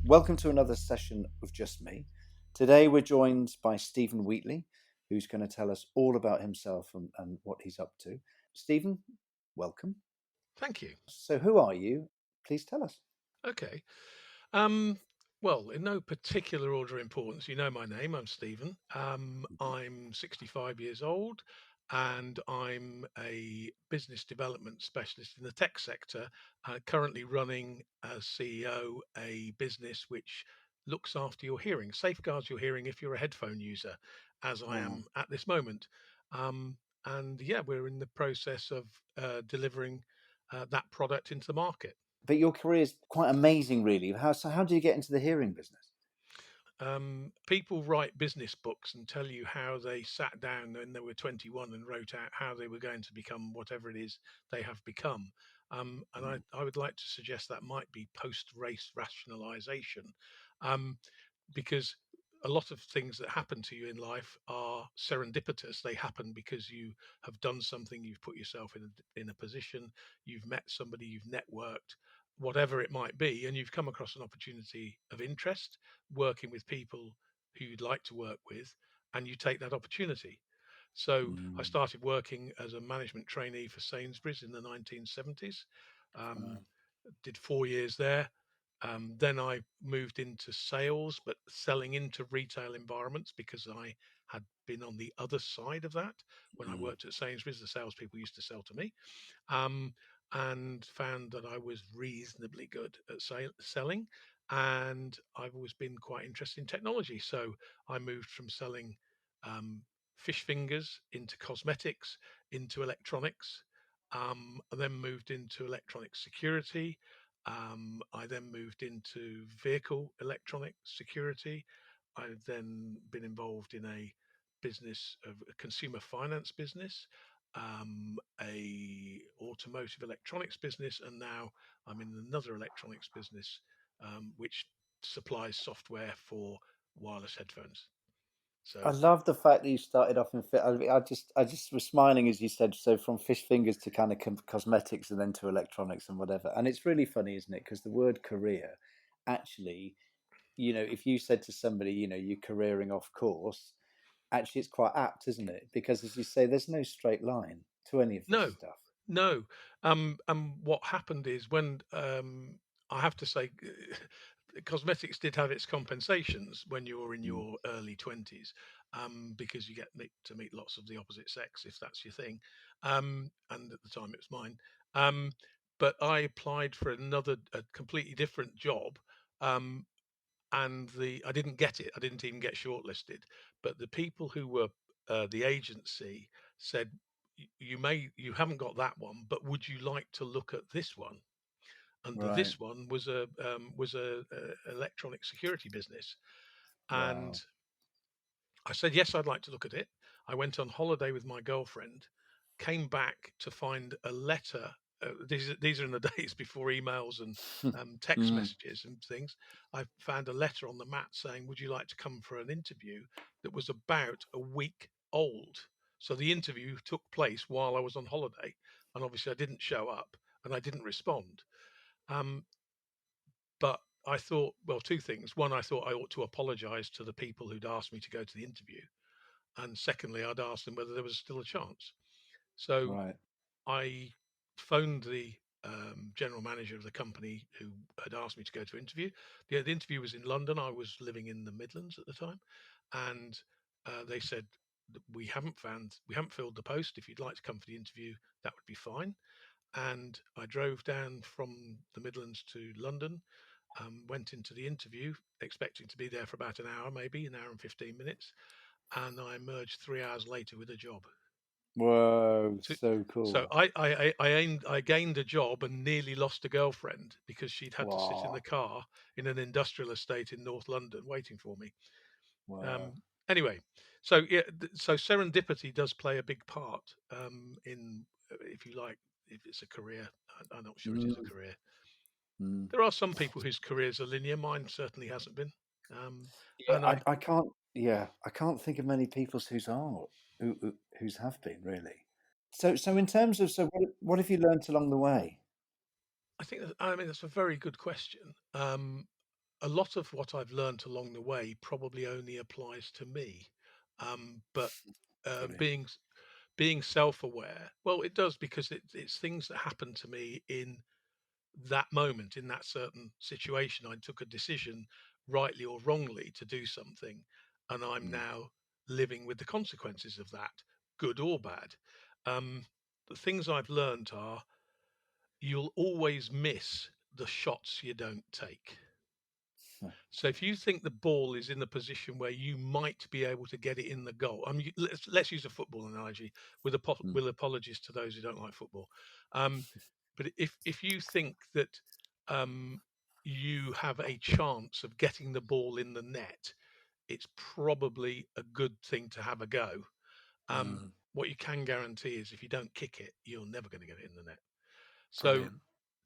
Welcome to another session of Just Me. Today we're joined by Stephen Wheatley, who's going to tell us all about himself and what he's up to. Stephen, welcome. Thank you. So who are you? Please tell us. Okay. Well, in no particular order of importance, you know my name. I'm Stephen. I'm 65 years old and I'm a business development specialist in the tech sector, currently running as CEO a business which looks after your hearing, safeguards your hearing if you're a headphone user, as I Wow. am at this moment. Um, and yeah, we're in the process of delivering that product into the market. But your career is quite amazing, really. How did you get into the hearing business? People write business books and tell you how they sat down when they were 21 and wrote out how they were going to become whatever it is they have become. And I would like to suggest that might be post-race rationalization, um, because a lot of things that happen to you in life are serendipitous. They happen because you have done something, you've put yourself in a position, you've met somebody, you've networked, whatever it might be, and you've come across an opportunity of interest working with people who you'd like to work with, and you take that opportunity. So I Mm. started working as a management trainee for Sainsbury's in the 1970s. Um, Wow. did 4 years there. Then I moved into sales, but selling into retail environments because I had been on the other side of that. When I Mm. worked at Sainsbury's, the salespeople used to sell to me, um, and found that I was reasonably good at selling. And I've always been quite interested in technology. So I moved from selling um, fish fingers into cosmetics, into electronics, and then moved into electronic security. I then moved into vehicle electronic security. I've then been involved in a business of a consumer finance business, a automotive electronics business, and now I'm in another electronics business, which supplies software for wireless headphones. I So love the fact that you started off in fit. I just was smiling as you said. So from fish fingers to kind of cosmetics, and then to electronics and whatever. And it's really funny, isn't it? Because the word career, actually, if you said to somebody, you're careering off course, actually, it's quite apt, isn't it? Because as you say, there's no straight line to any of this no, stuff. no. And what happened is when I have to say, cosmetics did have its compensations when you were in Mm. your early 20s, because you get to meet lots of the opposite sex if that's your thing. And at the time it was mine. Um, but I applied for a completely different job. Um, and I didn't get it. I didn't even get shortlisted. But the people who were the agency said, You haven't got that one, but would you like to look at this one?" And Right. this one was a electronic security business, and Wow. I said yes, I'd like to look at it. I went on holiday with my girlfriend, came back to find a letter. These are in the days before emails and text Mm. messages and things. I found a letter on the mat saying, "Would you like to come for an interview?" That was about a week old. So the interview took place while I was on holiday, and obviously I didn't show up and I didn't respond. Um, but I thought, well, two things. One, I thought I ought to apologise to the people who'd asked me to go to the interview, and secondly, I'd asked them whether there was still a chance. So Right. I phoned the general manager of the company who had asked me to go to interview. The interview was in London. I was living in the Midlands at the time, and they said we haven't filled the post. If you'd like to come for the interview, that would be fine. And I drove down from the Midlands to London, went into the interview expecting to be there for about an hour, maybe an hour and 15 minutes, and I emerged 3 hours later with a job. Whoa. So, So so cool. I gained a job and nearly lost a girlfriend because she'd had to sit in the Wow. car in an industrial estate in North London waiting for me. Wow. Anyway, so yeah, so serendipity does play a big part in, if you like, if it's a career. I'm not sure it is a Mm. career. Mm. There are some people whose careers are linear. Mine certainly hasn't been. Um, Yeah, and I, I, I can't. Yeah, I can't think of many people whose are whose have been really. So in terms of what have you learnt along the way? I think that, I mean that's a very good question. a lot of what I've learned along the way probably only applies to me. But Brilliant. being self-aware, well, it does, because it's things that happen to me in that moment, in that certain situation. I took a decision, rightly or wrongly, to do something, and I'm Mm. now living with the consequences of that, good or bad. Um, the things I've learned are, you'll always miss the shots you don't take. So if you think the ball is in the position where you might be able to get it in the goal, I mean, let's use a football analogy, Mm. with apologies to those who don't like football. Um, but if you think that um, you have a chance of getting the ball in the net, it's probably a good thing to have a go. Mm. What you can guarantee is, if you don't kick it, you're never going to get it in the net. So Brilliant.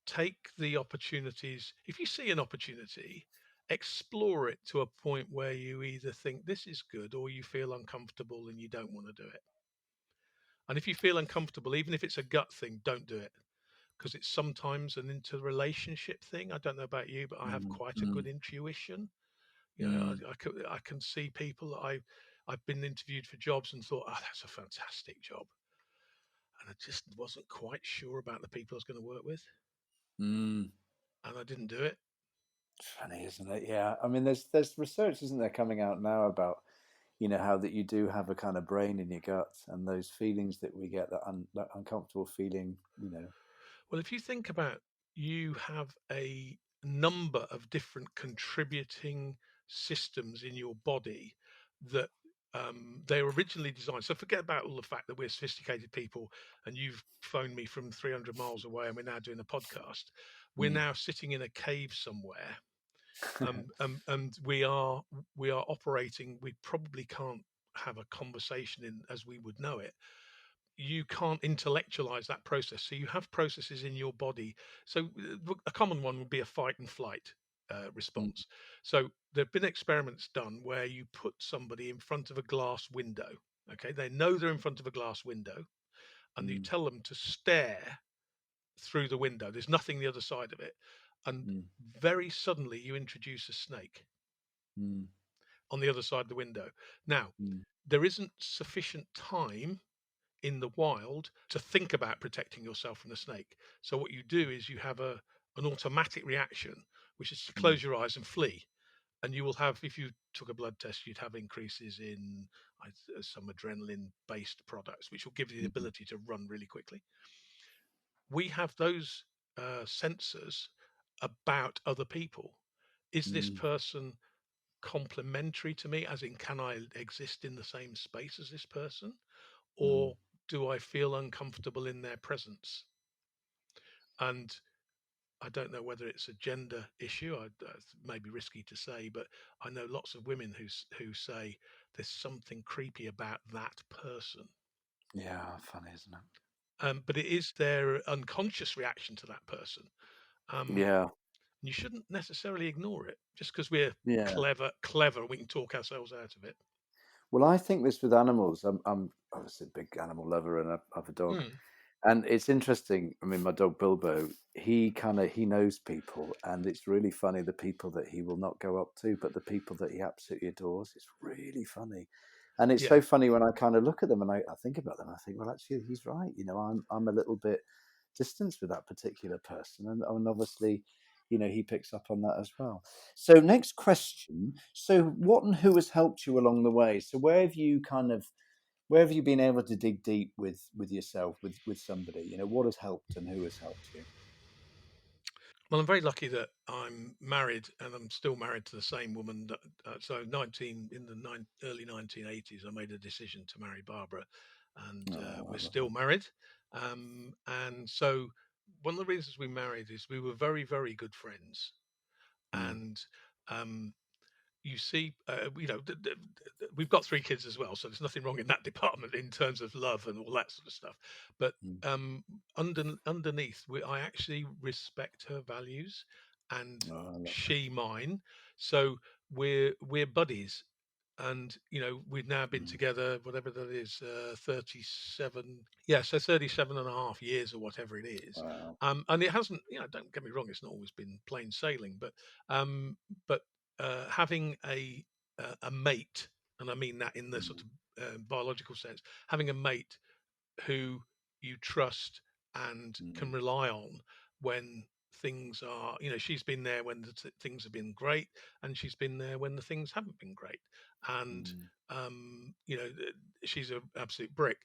take the opportunities. If you see an opportunity, explore it to a point where you either think this is good, or you feel uncomfortable and you don't want to do it. And if you feel uncomfortable, even if it's a gut thing, don't do it, because it's sometimes an interrelationship thing. I don't know about you, but I have Mm. quite a good Mm. intuition. You know, Mm. I can see people that I've been interviewed for jobs and thought, oh, that's a fantastic job, and I just wasn't quite sure about the people I was going to work with, Mm. and I didn't do it. Funny, isn't it? Yeah. I mean, there's research, isn't there, coming out now about, how that you do have a kind of brain in your gut, and those feelings that we get, that uncomfortable feeling. Well, if you think about, you have a number of different contributing systems in your body that they were originally designed. So forget about all the fact that we're sophisticated people, and you've phoned me from 300 miles away, and we're now doing a podcast. We're Mm. now sitting in a cave somewhere, and we are operating. We probably can't have a conversation in as we would know it. You can't intellectualize that process. So you have processes in your body. So a common one would be a fight and flight Mm. response. So there have been experiments done where you put somebody in front of a glass window. Okay, they know they're in front of a glass window, and you Mm. tell them to stare through the window. There's nothing the other side of it, and Mm. very suddenly you introduce a snake Mm. on the other side of the window. Now, Mm. there isn't sufficient time in the wild to think about protecting yourself from the snake. So what you do is you have an automatic reaction, which is to Mm. close your eyes and flee. And you will have, if you took a blood test, you'd have increases in some adrenaline-based products, which will give you the Mm. ability to run really quickly. We have those sensors about other people. Is this Mm. person complementary to me, as in, can I exist in the same space as this person, Mm. or do I feel uncomfortable in their presence? And I don't know whether it's a gender issue. May be risky to say, but I know lots of women who say there's something creepy about that person. Yeah, funny, isn't But it is their unconscious reaction to that person. it? Um, Yeah. you shouldn't necessarily ignore it just because we're Yeah. clever. We can talk ourselves out of it. Well, I think this with animals. I'm obviously a big animal lover, and I have a dog. Mm, And it's interesting. I mean, my dog Bilbo, he knows people, and it's really funny the people that he will not go up to, but the people that he absolutely adores. It's really funny, and it's yeah. so funny when I kind of look at them and I think about them. I think, well, actually, he's right. I'm a little bit distanced with that particular person, and obviously, he picks up on that as well. So, next question. So, what and who has helped you along the way? So, where have you been able to dig deep with yourself, with somebody? What has helped and who has helped you? Well, I'm very lucky that I'm married, and I'm still married to the same woman. So 19 in the early 1980s, I made a decision to marry Barbara, and Oh, we're I love still that. married. And so one of the reasons we married is we were very, very good friends. Mm. And um, you see, we've got three kids as well, so there's nothing wrong in that department in terms of love and all that sort of stuff. But Mm. underneath, I actually respect her values, and Oh, I love that. she mine. So we're buddies. and we've now been Mm. together, whatever that is, 37, yeah, so 37 and a half years or whatever it is. Wow. And it hasn't, don't get me wrong, it's not always been plain sailing, um but having a mate, and I mean that in the sort Mm. of biological sense, having a mate who you trust and can Mm. rely on when things are, she's been there when things have been great, and she's been there when the things haven't been great. And Mm. she's an absolute brick.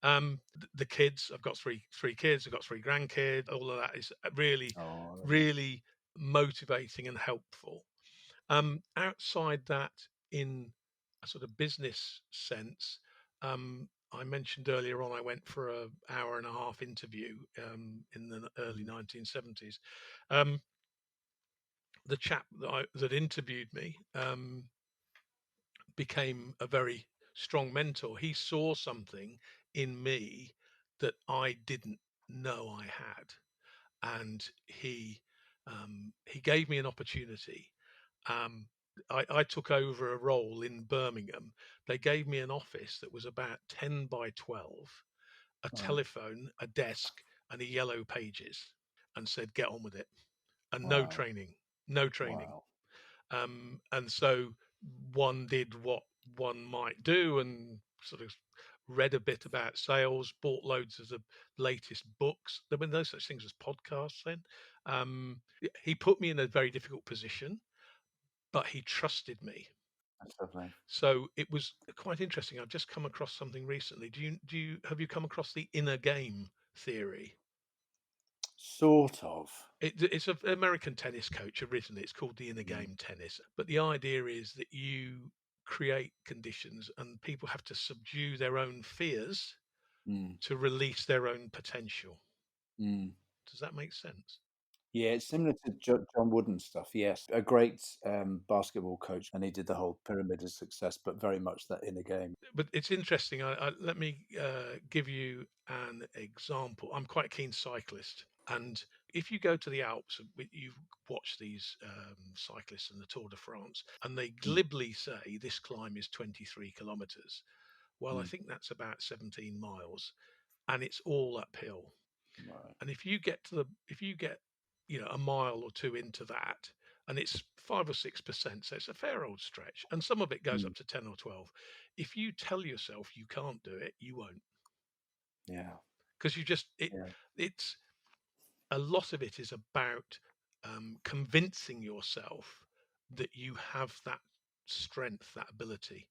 The kids, I've got three kids, I've got three grandkids. All of that is really, Oh, lovely. really motivating and helpful. Outside that, in a sort of business sense, I mentioned earlier on I went for a hour and a half interview in the early Mm. 1970s. Um, the chap that interviewed me became a very strong mentor. He saw something in me that I didn't know I had, and he gave me an opportunity. Um, I took over a role in Birmingham. They gave me an office that was about 10 by 12, a Wow. telephone, a desk, and a yellow pages, and said, get on with it. And no Wow. training, no training. Wow. And so one did what one might do, and sort of read a bit about sales, bought loads of the latest books. There were no such things as podcasts then. He put me in a very difficult position, but he trusted me. That's lovely. So it was quite interesting. I've just come across something recently. Have you come across the inner game theory? Sort of. It's an American tennis coach originally. It's called the inner Mm. game tennis. But the idea is that you create conditions and people have to subdue their own fears Mm. to release their own potential. Mm. Does that make sense? Yeah, it's similar to John Wooden stuff. Yes, a great basketball coach, and he did the whole pyramid of success, but very much that inner game. But it's interesting. Let me give you an example. I'm quite a keen cyclist. And if you go to the Alps, you watch these cyclists in the Tour de France, and they Mm. glibly say this climb is 23 kilometers. Well, I Mm. think that's about 17 miles, and it's all uphill. Right. And if you get, a mile or two into that, and it's 5 or 6%, so it's a fair old stretch, and some of it goes Mm. up to 10 or 12. If you tell yourself you can't do it, you won't, Yeah. because Yeah. it's a lot of it is about convincing yourself that you have that strength, that ability.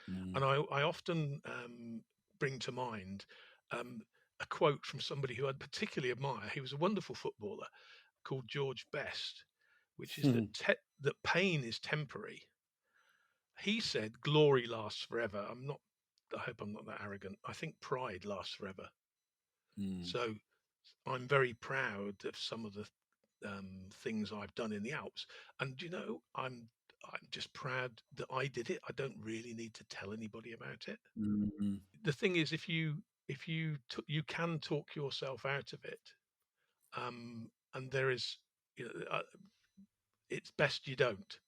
Mm. And I often bring to mind um, a quote from somebody who I particularly admire. He was a wonderful footballer called George Best, which is that pain is temporary. He said glory lasts forever. I hope I'm not that arrogant. I think pride lasts forever. Mm. So I'm very proud of some of the things I've done in the Alps, and I'm just proud that I did it. I don't really need to tell anybody about it. Mm. The thing is, you can talk yourself out of it, and there is, it's best you don't.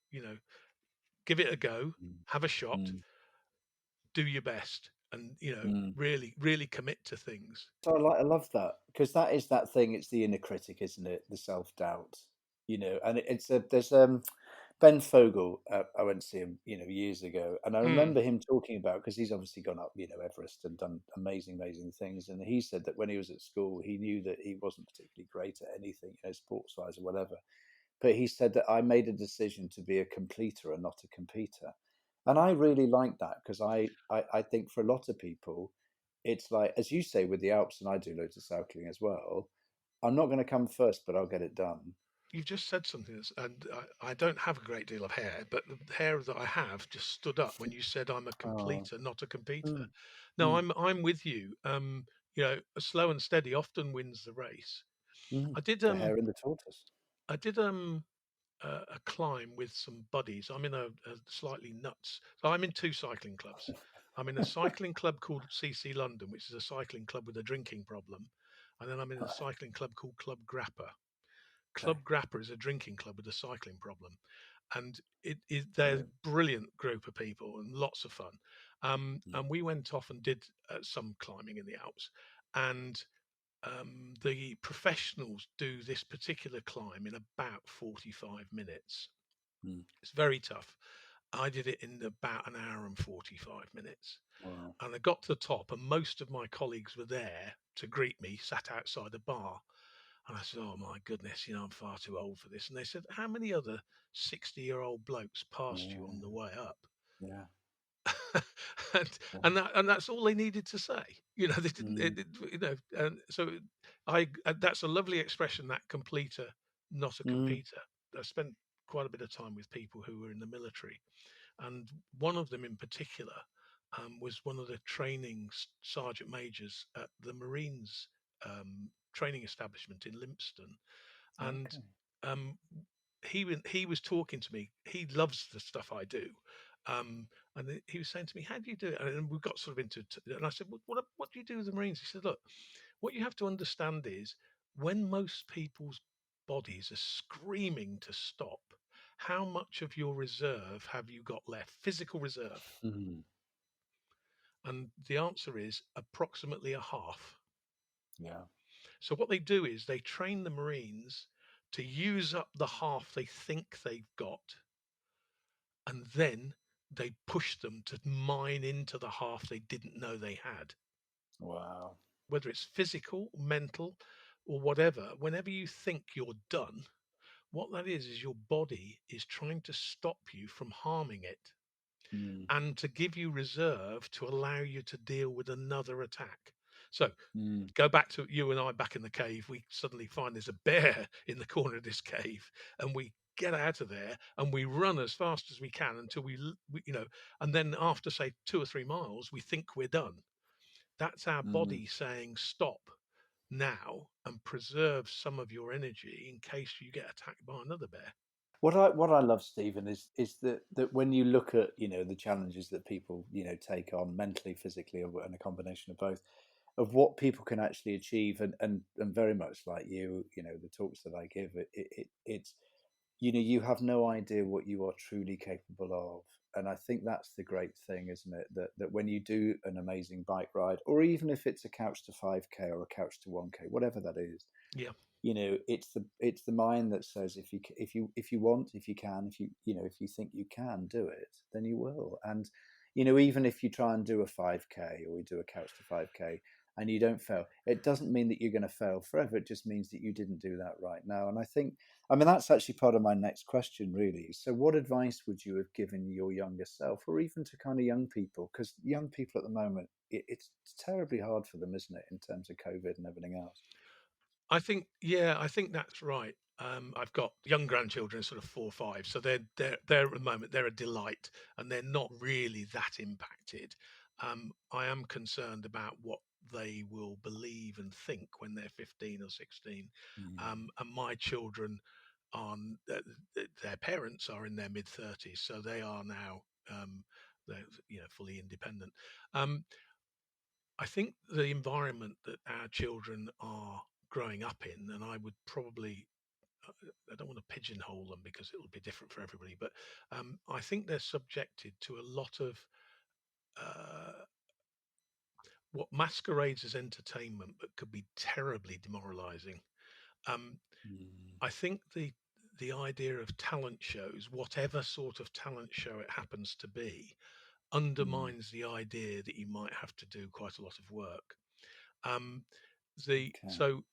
Give it a go, Mm. have a shot, Mm. do your best, and Mm. really, really commit to things. So I love that because that is that thing. It's the inner critic, isn't it? The self doubt, and it's a there's Ben Fogel. I went to see him, years ago, and I Mm, remember him talking about because he's obviously gone up, Everest and done amazing things. And he said that when he was at school, he knew that he wasn't particularly great at anything, sports wise or whatever. But he said that I made a decision to be a completer and not a competitor. And I really like that because I think for a lot of people, it's like, as you say, with the Alps, and I do loads of cycling as well, I'm not going to come first, but I'll get it done. you've just said something, and I don't have a great deal of hair, but the hair that I have just stood up when you said I'm a Oh, completer, not a competitor. mm, No, mm, I'm with you. Slow and steady often wins the race. mm. I did The hare and the tortoise. I did a climb with some buddies. I'm in a slightly nuts. So I'm in two cycling clubs. I'm in a cycling club called CC London, which is a cycling club with a drinking problem, and then I'm in a Right. cycling club called Club Grappa. Okay. Club Grappa is a drinking club with a cycling problem. and they're a Brilliant. brilliant group of people and lots of fun. Mm, And we went off and did some climbing in the Alps, and the professionals do this particular climb in about 45 minutes. mm. It's very tough. I did it in about an hour and 45 minutes. Wow. And I got to the top, and most of my colleagues were there to greet me, sat outside a bar. And I said, "Oh my goodness, I'm far too old for this." And they said, "How many other 60-year-old blokes passed you on the Yeah. way up?" Yeah. and Yeah. that's all they needed to say. They didn't. Mm, And so that's a lovely expression. That completer, not a mm. competer. I spent quite a bit of time with people who were in the military, and one of them in particular was one of the training sergeant majors at the Marines training establishment in Lympstone, and Okay. um, he was talking to me. He loves the stuff I do, and he was saying to me, "How do you do it?" And we got sort of into, and I said, "What do you do with the Marines?" He said, "Look, what you have to understand is when most people's bodies are screaming to stop, how much of your reserve have you got left? Physical reserve." Mm. And the answer is approximately a half. Yeah. So what they do is they train the Marines to use up the half they think they've got, and then they push them to mine into the half they didn't know they had. Wow. Whether it's physical, mental, or whatever, whenever you think you're done, what that is your body is trying to stop you from harming it Mm. and to give you reserve to allow you to deal with another attack. So Mm. go back to you and I back in the cave. We suddenly find there's a bear in the corner of this cave, and we get out of there and we run as fast as we can until and then after say 2 or 3 miles, we think we're done. That's our Mm. body saying stop now and preserve some of your energy in case you get attacked by another bear. What I love, Stephen, is that when you look at the challenges that people take on mentally, physically, and a combination of both, of what people can actually achieve, and very much like the talks that I give, it's you have no idea what you are truly capable of. And I think that's the great thing, isn't it? That when you do an amazing bike ride, or even if it's a couch to 5K or a couch to 1K, whatever that is, Yeah. it's the mind that says if you want, if you can, if you think you can do it, then you will. And even if you try and do a 5K or you do a couch to 5K and you don't fail, it doesn't mean that you're going to fail forever. It just means that you didn't do that right now. And I mean that's actually part of my next question, really. So what advice would you have given your younger self, or even to kind of young people, because young people at the moment, it's terribly hard for them, isn't it, in terms of COVID and everything else? I think that's right. I've got young grandchildren, sort of 4 or 5, so they're at the moment they're a delight, and they're not really that impacted. I am concerned about what they will believe and think when they're 15 or 16. Mm, And my children are their parents are in their mid 30s, so they are now they're fully independent. Um, I think the environment that our children are growing up in, and I would probably, I don't want to pigeonhole them because it'll be different for everybody, but I think they're subjected to a lot of uh, what masquerades as entertainment, but could be terribly demoralizing. Um, mm, I think the idea of talent shows, whatever sort of talent show it happens to be, mm. undermines the idea that you might have to do quite a lot of work. Um, the Okay. so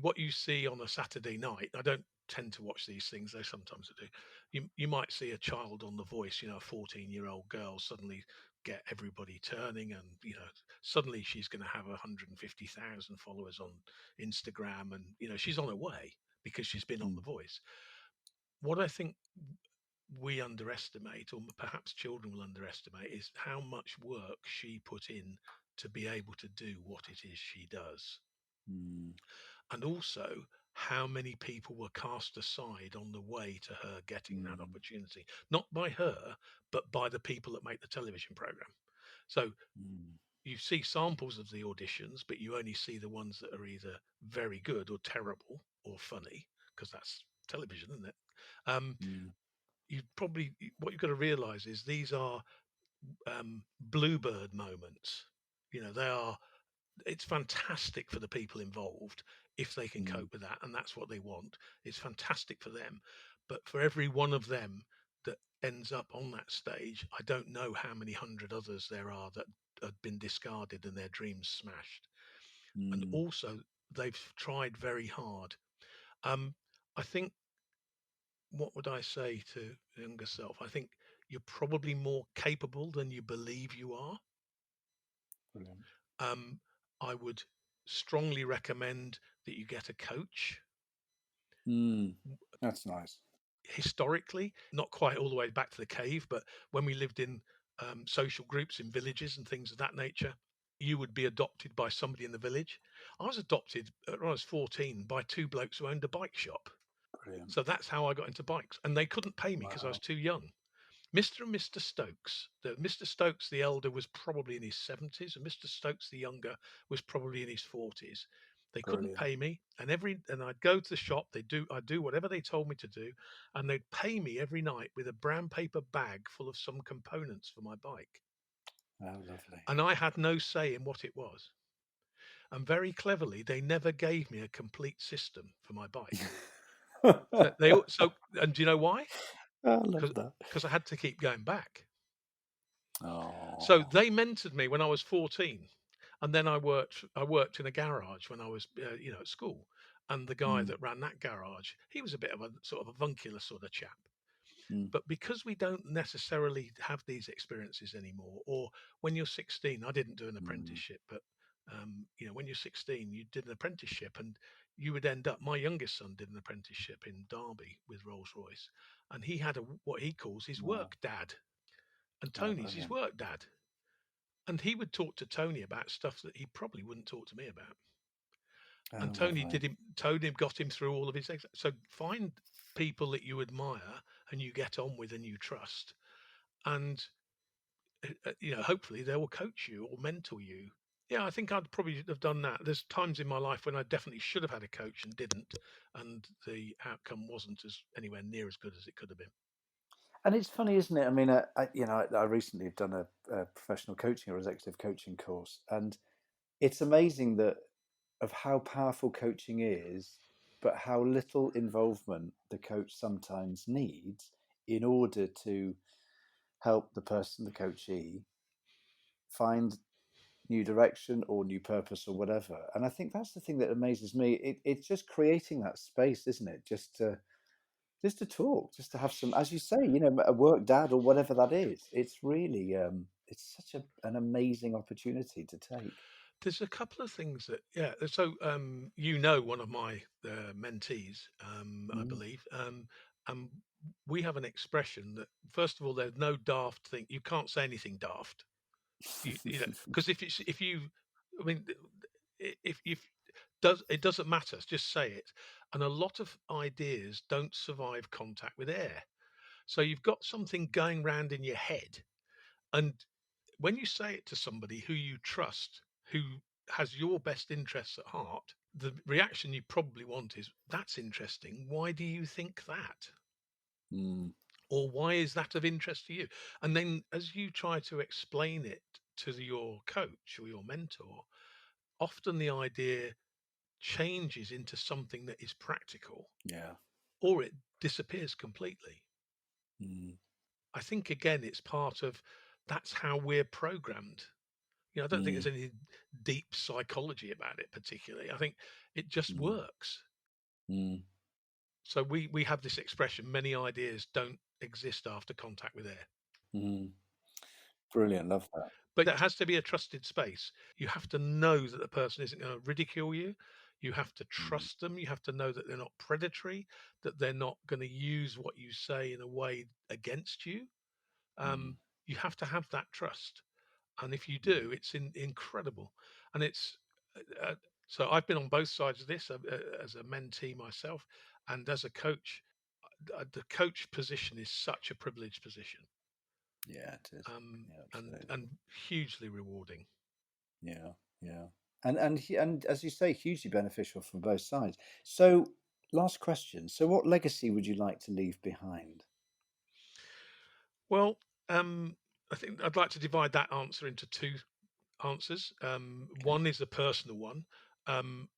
what you see on a Saturday night, I don't tend to watch these things, though sometimes I do. You might see a child on The Voice, a 14-year-old girl suddenly get everybody turning, and suddenly she's going to have 150,000 followers on Instagram, and she's on her way because she's been on Mm, The Voice. What I think we underestimate, or perhaps children will underestimate, is how much work she put in to be able to do what it is she does, mm, and also how many people were cast aside on the way to her getting that mm, opportunity, not by her, but by the people that make the television program. So mm, you see samples of the auditions, but you only see the ones that are either very good or terrible or funny, because that's television, isn't it? Um, mm. what you've got to realize is these are bluebird moments. They are. It's fantastic for the people involved if they can Mm, cope with that, and that's what they want. It's fantastic for them, but for every one of them that ends up on that stage, I don't know how many hundred others there are that have been discarded and their dreams smashed. And mm, also, they've tried very hard. um, I think, what would I say to younger self? I think you're probably more capable than you believe you are. brilliant. um, I would strongly recommend that you get a coach. Mm, that's nice. Historically, not quite all the way back to the cave, but when we lived in social groups in villages and things of that nature, you would be adopted by somebody in the village. I was adopted when I was 14 by two blokes who owned a bike shop. Brilliant. So that's how I got into bikes, and they couldn't pay me because I was Wow. too young. Mr. and Mr. Stokes. Mr. Stokes the elder was probably in his 70s, and Mr. Stokes the younger was probably in his 40s. They couldn't Brilliant. pay me, and I'd go to the shop. I'd do whatever they told me to do, and they'd pay me every night with a brown paper bag full of some components for my bike, How lovely. and I had no say in what it was. And very cleverly, they never gave me a complete system for my bike. So and do you know why? I love Because that. I had to keep going back. So Oh. they mentored me when I was 14, and then I worked in a garage when I was at school, and the guy Mm, that ran that garage, he was a bit of a sort of avuncular sort of chap. mm, But because we don't necessarily have these experiences anymore, or when you're 16, I didn't do an mm, apprenticeship, but when you're 16, you did an apprenticeship, and you would end up. My youngest son did an apprenticeship in Derby with Rolls Royce, and he had what he calls his wow. work dad, and Oh, Tony's his brilliant. work dad. And he would talk to Tony about stuff that he probably wouldn't talk to me about. And Oh, lovely. Tony got him through all of his so find people that you admire and you get on with and you trust, and hopefully they will coach you or mentor you. Yeah, I think I'd probably have done that. There's times in my life when I definitely should have had a coach and didn't, and the outcome wasn't as anywhere near as good as it could have been. And it's funny, isn't it? I mean, I recently have done a professional coaching or executive coaching course, and it's amazing that of how powerful coaching is, but how little involvement the coach sometimes needs in order to help the person, the coachee, find new direction or new purpose or whatever. And I think that's the thing that amazes me. It's just creating that space, isn't it? Just to talk, just to have some, as you say, a work dad or whatever that is. It's really, it's such an amazing opportunity to take. There's a couple of things that, yeah. So, one of my mentees, I Mm. believe, and we have an expression that, first of all, there's no daft thing. You can't say anything daft. Because if you, I mean, if it doesn't matter. Just say it. And a lot of ideas don't survive contact with air. So you've got something going round in your head, and when you say it to somebody who you trust, who has your best interests at heart, the reaction you probably want is, "That's interesting. Why do you think that?" Mm, Or, "Why is that of interest to you?" And then as you try to explain it to your coach or your mentor, often the idea changes into something that is practical, yeah. or it disappears completely. Mm, I think, again, it's part of that's how we're programmed. I don't think mm, there's any deep psychology about it particularly. I think it just mm, works. mm, So we have this expression: many ideas don't exist after contact with air. mm. Brilliant. Love that. But it has to be a trusted space. You have to know that the person isn't going to ridicule you. You have to Mm, trust them. You have to know that they're not predatory, that they're not going to use what you say in a way against you. mm, Um, you have to have that trust. And if you mm. do, it's incredible. And it's uh, so I've been on both sides of this as a mentee myself, and as a coach. The coach position is such a privileged position, Yeah, it is. Yeah, absolutely. and hugely rewarding. Yeah, yeah, and as you say, hugely beneficial from both sides. So, last question. So, what legacy would you like to leave behind? Well, I think I'd like to divide that answer into two answers. Okay. One is a personal one. I'm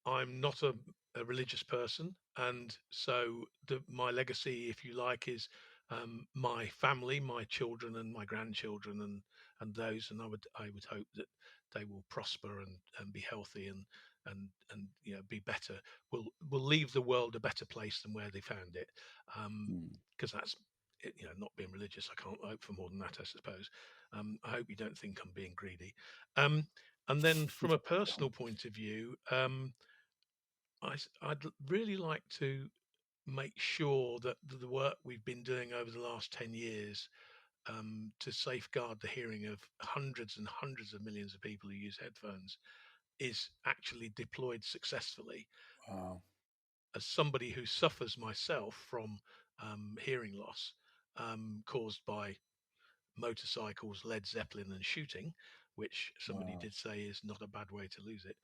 not a religious person, and so my legacy, if you like, is my family, my children, and my grandchildren, and those. And I would hope that they will prosper and be healthy and be better. Will leave the world a better place than where they found it. Because that's not being religious. I can't hope for more than that, I suppose. I hope you don't think I'm being greedy. Um, and then from a personal point of view, I'd really like to make sure that the work we've been doing over the last 10 years to safeguard the hearing of hundreds and hundreds of millions of people who use headphones is actually deployed successfully. Wow. As somebody who suffers myself from hearing loss caused by motorcycles, Led Zeppelin, and shooting, which somebody Wow. did say is not a bad way to lose it.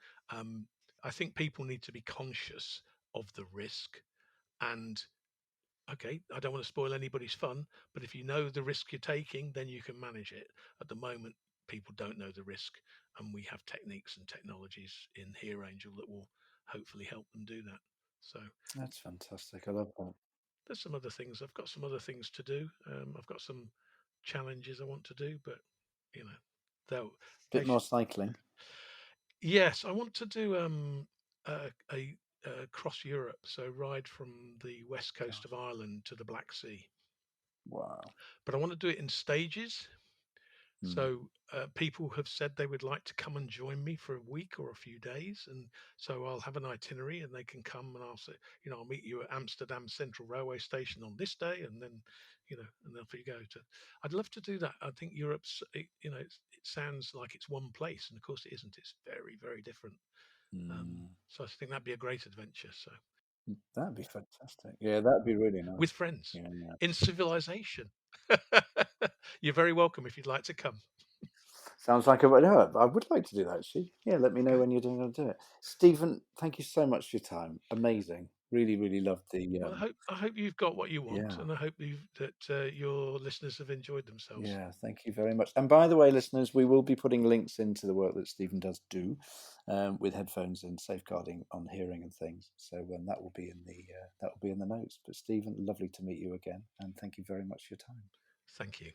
I think people need to be conscious of the risk. And okay, I don't want to spoil anybody's fun, but if you know the risk you're taking, then you can manage it. At the moment, people don't know the risk, and we have techniques and technologies in HearAngel that will hopefully help them do that. So That's fantastic. I love that. there's some other things. I've got some other things to do. I've got some challenges I want to do, but you know, they'll they Bit more cycling. yes, I want to do cross Europe, so ride from the west coast God. of Ireland to the Black Sea. Wow. But I want to do it in stages. Mm. So people have said they would like to come and join me for a week or a few days, and so I'll have an itinerary, and they can come, and I'll say, I'll meet you at Amsterdam Central Railway Station on this day, and then, and off you go. I'd love to do that. I think Europe's, it sounds like it's one place, and of course it isn't. It's very, very different. Mm. So I think that'd be a great adventure. So That'd be fantastic. Yeah, that'd be really with nice. friends Yeah, yeah. in civilization. You're very welcome if you'd like to come. Sounds like a no, I would like to do that actually. Yeah, let me know Okay. when you're going to do it. Stephen, thank you so much for your time. Amazing. Really, really loved the Well, I hope you've got what you want, yeah. and I hope that your listeners have enjoyed themselves. Yeah, thank you very much. And by the way, listeners, we will be putting links into the work that Stephen does do with headphones and safeguarding on hearing and things. So that will be in the notes. But Stephen, lovely to meet you again, and thank you very much for your time. Thank you.